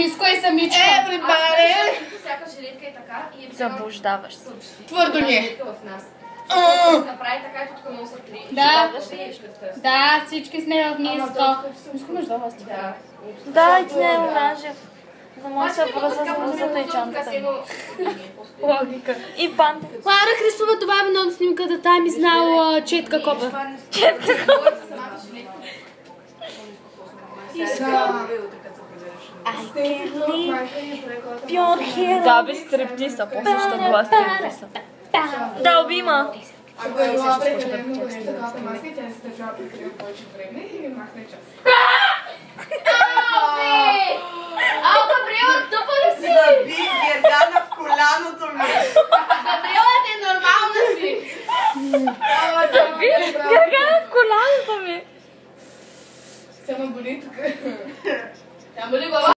Миско и самичко. Everybody! Всяка жилетка е така и е Заблуждаваш се. Твърдо ни е. Направи така, че тук носа 3. Да. Да, всички сме в ниско. Миско между вас. Да, и ти не е оранжев. За да може да се връзва с блузата и чантата. Логика. И панда. Лара Христова, това е много снимката, та ми знала четка копа. Четка копа. Габи стриптиса, после ще била стриптиса. Да, обима. Ако е била прекалено такава маска, тя се държава прекалено повече време и махне час.